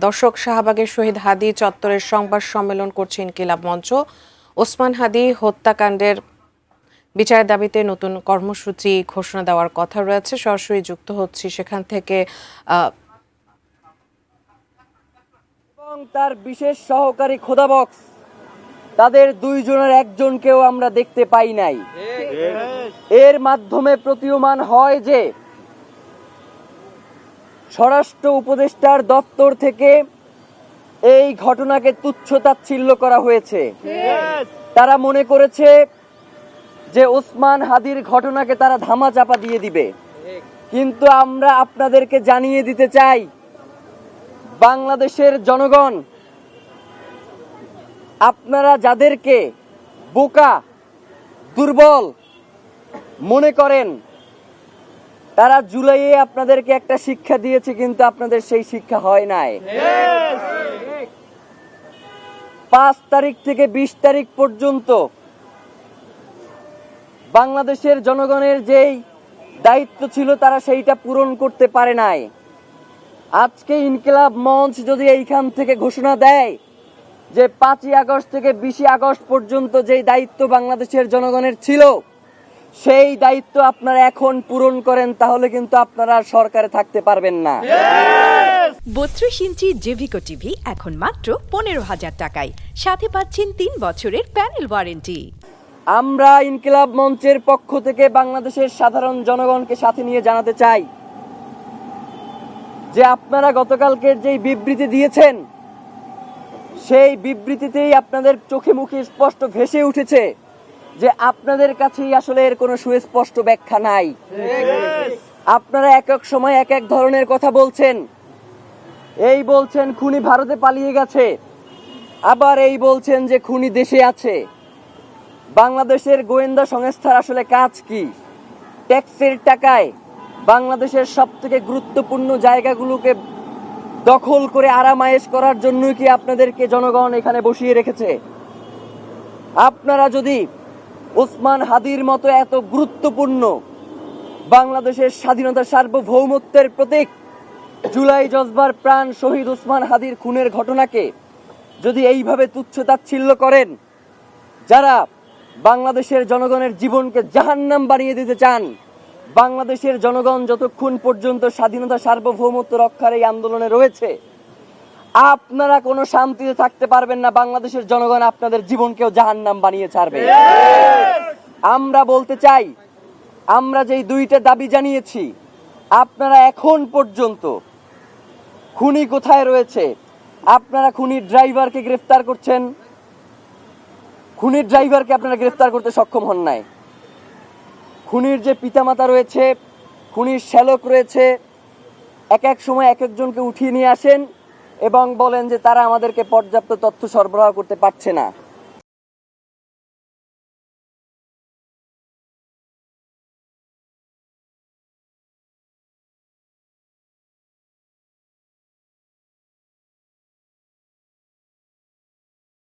দর্শক, শাহবাগের শহীদ হাদি চত্বরের সংবাদ সম্মেলন করছে ইনকিলাব মঞ্চ। ওসমান হাদি হত্যাকাণ্ডের বিচারের দাবিতে নতুন কর্মসূচি ঘোষণা দেওয়ার কথা রয়েছে। সরাসরি যুক্ত হচ্ছি সেখান থেকে। এবং তার বিশেষ সহকারী খোদাবক্স, তাদের দুইজনের একজনকেও আমরা দেখতে পাই নাই। এর মাধ্যমে প্রতীয়মান হয় যে স্বরাষ্ট্র উপদেষ্টার দপ্তর থেকে এই ঘটনাকে তুচ্ছ-তাচ্ছিল্য করা হয়েছে। তারা মনে করেছে যে ওসমান হাদির ঘটনাকে তারা ধামাচাপা দিয়ে দিবে। কিন্তু আমরা আপনাদেরকে জানিয়ে দিতে চাই, বাংলাদেশের জনগণ, আপনারা যাদেরকে বোকা, দুর্বল মনে করেন, তারা জুলাইয়ে আপনাদেরকে একটা শিক্ষা দিয়েছে, কিন্তু আপনাদের সেই শিক্ষা হয় নাই। 5 তারিখ থেকে 20 তারিখ পর্যন্ত বাংলাদেশের জনগণের যেই দায়িত্ব ছিল তারা সেইটা পূরণ করতে পারে নাই। আজকে ইনকিলাব মঞ্চ যদি এইখান থেকে ঘোষণা দেয় যে 5ই আগস্ট থেকে 20 আগস্ট পর্যন্ত যেই দায়িত্ব বাংলাদেশের জনগণের ছিল সেই দায়িত্ব আপনারা এখন পূরণ করেন, তাহলে কিন্তু আপনারা সরকারে থাকতে পারবেন না। 32 ইঞ্চি জেভিকো টিভি এখন মাত্র 15,000 টাকায়, সাথে পাচ্ছেন 3 বছরের প্যানেল ওয়ারেন্টি। আমরা ইনকিলাব মঞ্চের পক্ষ থেকে বাংলাদেশের সাধারণ জনগণকে সাথে নিয়ে জানাতে চাই যে আপনারা গতকালকের যেই বিবৃতি দিয়েছেন সেই বিবৃতিতেই আপনাদের চোখে মুখে স্পষ্ট ভেসে উঠেছে যে আপনাদের কাছেই আসলে এর কোনো সুস্পষ্ট ব্যাখ্যা নাই। আপনারা এক এক সময় এক এক ধরনের কথা বলছেন। এই বলছেন খুনি ভারতে পালিয়ে গেছে, আবার এই বলছেন যে খুনি দেশে আছে। বাংলাদেশের গোয়েন্দা সংস্থার আসলে কাজ কি? ট্যাক্সের টাকায় বাংলাদেশের সবথেকে গুরুত্বপূর্ণ জায়গাগুলোকে দখল করে আরামায়েশ করার জন্য কি আপনাদেরকে জনগণ এখানে বসিয়ে রেখেছে? আপনারা যদি ওসমান হাদির মতো এত গুরুত্বপূর্ণ বাংলাদেশের স্বাধীনতা, সার্বভৌমত্বের প্রতীক জুলাই জজবার প্রাণ শহীদ ওসমান হাদির খুনের ঘটনাকে যদি এইভাবে তুচ্ছ-তাচ্ছিল্য করেন, যারা বাংলাদেশের জনগণের জীবনকে জাহান্নাম বানিয়ে দিতে চান, বাংলাদেশের জনগণ যতক্ষণ পর্যন্ত স্বাধীনতা, সার্বভৌমত্ব রক্ষার এই আন্দোলনে রয়েছে, আপনারা কোনো শান্তিতে থাকতে পারবেন না। বাংলাদেশের জনগণ আপনাদের জীবনকেও জাহান্নাম বানিয়ে ছাড়বে। আমরা বলতে চাই, আমরা যেই 2টা দাবি জানিয়েছি, আপনারা এখন পর্যন্ত খুনি কোথায় রয়েছে? আপনারা খুনির ড্রাইভারকে গ্রেফতার করছেন, খুনির ড্রাইভারকে আপনারা গ্রেফতার করতে সক্ষম হন নাই। খুনির যে পিতামাতা রয়েছে, খুনির শ্যালক রয়েছে, এক এক সময় এক একজনকে উঠিয়ে নিয়ে আসেন এবং বলেন যে তারা আমাদেরকে পর্যাপ্ত তথ্য সরবরাহ করতে পারছে না।